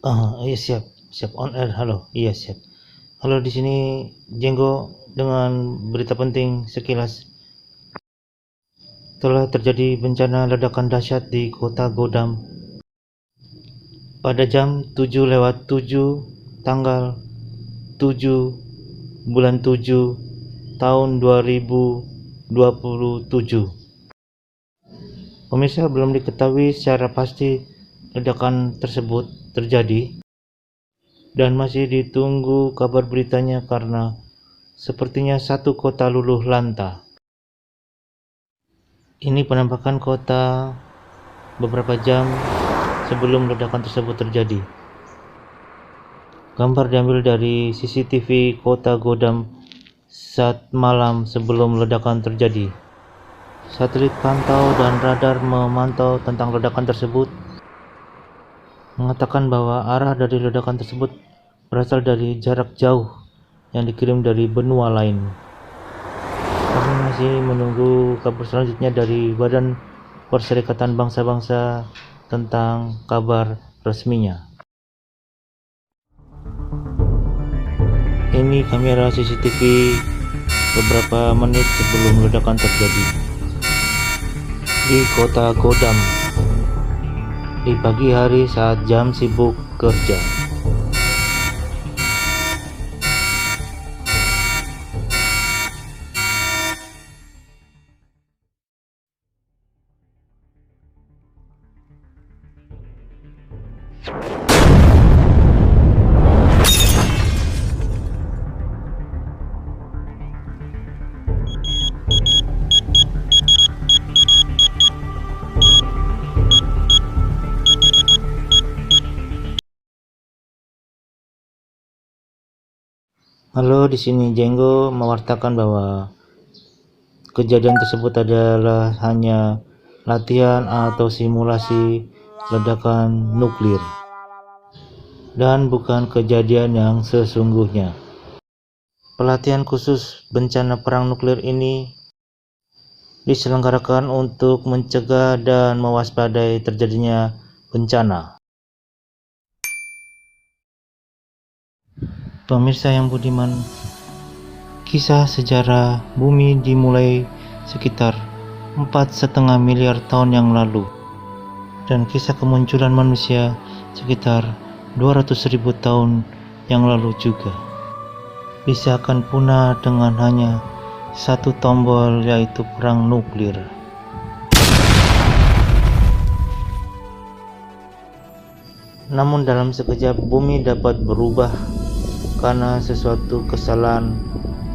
Iya, siap, siap on air. Halo, iya siap. Halo, di sini Jenggo dengan berita penting sekilas. Telah terjadi bencana ledakan dahsyat di kota Godam pada jam 7:07 tanggal 7 bulan 7 tahun 2027. Pemirsa, belum diketahui secara pasti ledakan tersebut terjadi dan masih ditunggu kabar beritanya karena sepertinya satu kota luluh lanta. Ini penampakan kota beberapa jam sebelum ledakan tersebut terjadi. Gambar diambil dari CCTV kota Godam saat malam sebelum ledakan terjadi. Satelit pantau dan radar memantau tentang ledakan tersebut, mengatakan bahwa arah dari ledakan tersebut berasal dari jarak jauh yang dikirim dari benua lain. Kami masih menunggu kabar selanjutnya dari Badan Perserikatan Bangsa-Bangsa tentang kabar resminya. Ini kamera CCTV beberapa menit sebelum ledakan terjadi di kota Godam di pagi hari saat jam sibuk kerja. Halo, di sini Jenggo mewartakan bahwa kejadian tersebut adalah hanya latihan atau simulasi ledakan nuklir dan bukan kejadian yang sesungguhnya. Pelatihan khusus bencana perang nuklir ini diselenggarakan untuk mencegah dan mewaspadai terjadinya bencana. Pemirsa yang budiman, kisah sejarah bumi dimulai sekitar 4,5 miliar tahun yang lalu, dan kisah kemunculan manusia sekitar 200.000 tahun yang lalu juga bisa akan punah dengan hanya satu tombol, yaitu perang nuklir. Namun dalam sekejap bumi dapat berubah karena sesuatu kesalahan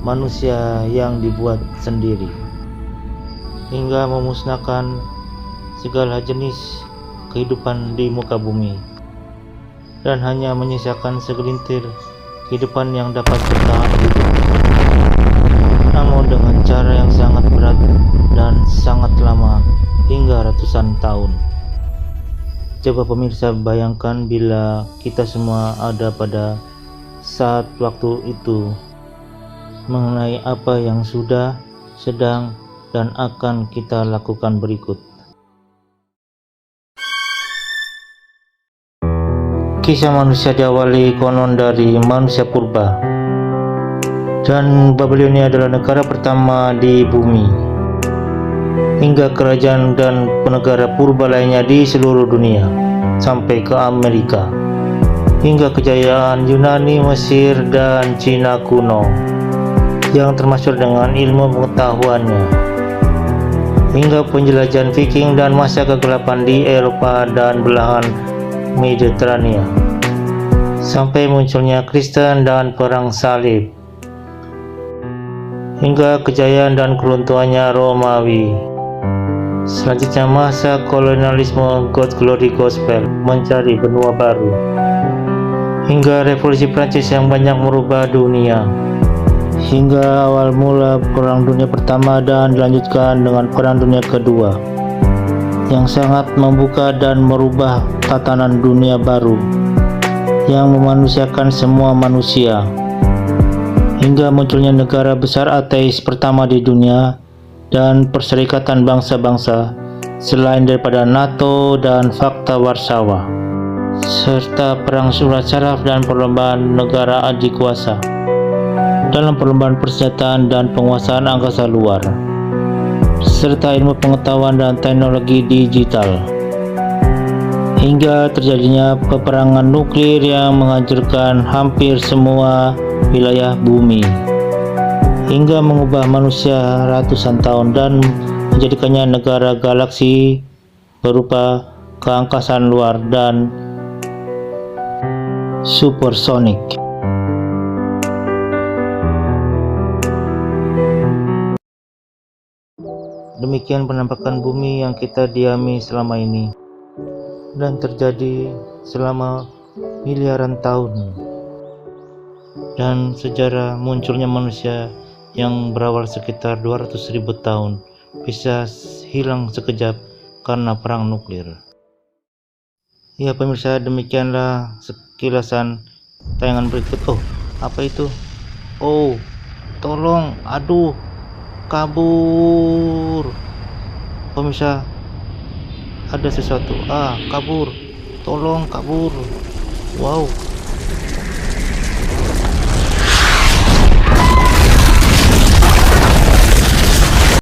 manusia yang dibuat sendiri, hingga memusnahkan segala jenis kehidupan di muka bumi, dan hanya menyisakan segelintir kehidupan yang dapat bertahan hidup, namun dengan cara yang sangat berat dan sangat lama, hingga ratusan tahun. Coba pemirsa bayangkan bila kita semua ada pada saat waktu itu, mengenai apa yang sudah, sedang, dan akan kita lakukan berikut. Kisah manusia diawali konon dari manusia purba, dan Babilonia adalah negara pertama di bumi, hingga kerajaan dan penegara purba lainnya di seluruh dunia, sampai ke Amerika, hingga kejayaan Yunani, Mesir, dan Cina kuno yang termasyhur dengan ilmu pengetahuannya, hingga penjelajahan Viking dan masa kegelapan di Eropa dan belahan Mediterania, sampai munculnya Kristen dan perang salib, hingga kejayaan dan keruntuhannya Romawi. Selanjutnya masa kolonialisme, God Glory Gospel mencari benua baru, hingga revolusi Prancis yang banyak merubah dunia, hingga awal mula Perang Dunia Pertama dan dilanjutkan dengan Perang Dunia Kedua yang sangat membuka dan merubah tatanan dunia baru yang memanusiakan semua manusia, hingga munculnya negara besar ateis pertama di dunia dan Perserikatan Bangsa-Bangsa selain daripada NATO dan Fakta Warsawa. serta perang surat syaraf dan perlombaan negara adikuasa dalam perlombaan persenjataan dan penguasaan angkasa luar, serta ilmu pengetahuan dan teknologi digital, hingga terjadinya peperangan nuklir yang menghancurkan hampir semua wilayah bumi, hingga mengubah manusia ratusan tahun dan menjadikannya negara galaksi berupa keangkasan luar dan supersonik. Demikian penampakan bumi yang kita diami selama ini dan terjadi selama miliaran tahun, dan sejarah munculnya manusia yang berawal sekitar 200.000 tahun bisa hilang sekejap karena perang nuklir. Ya pemirsa, demikianlah sekilasan tayangan berikut. Oh, apa itu? Oh, tolong, aduh, kabur. Pemirsa, ada sesuatu. Kabur. Tolong, kabur. Wow,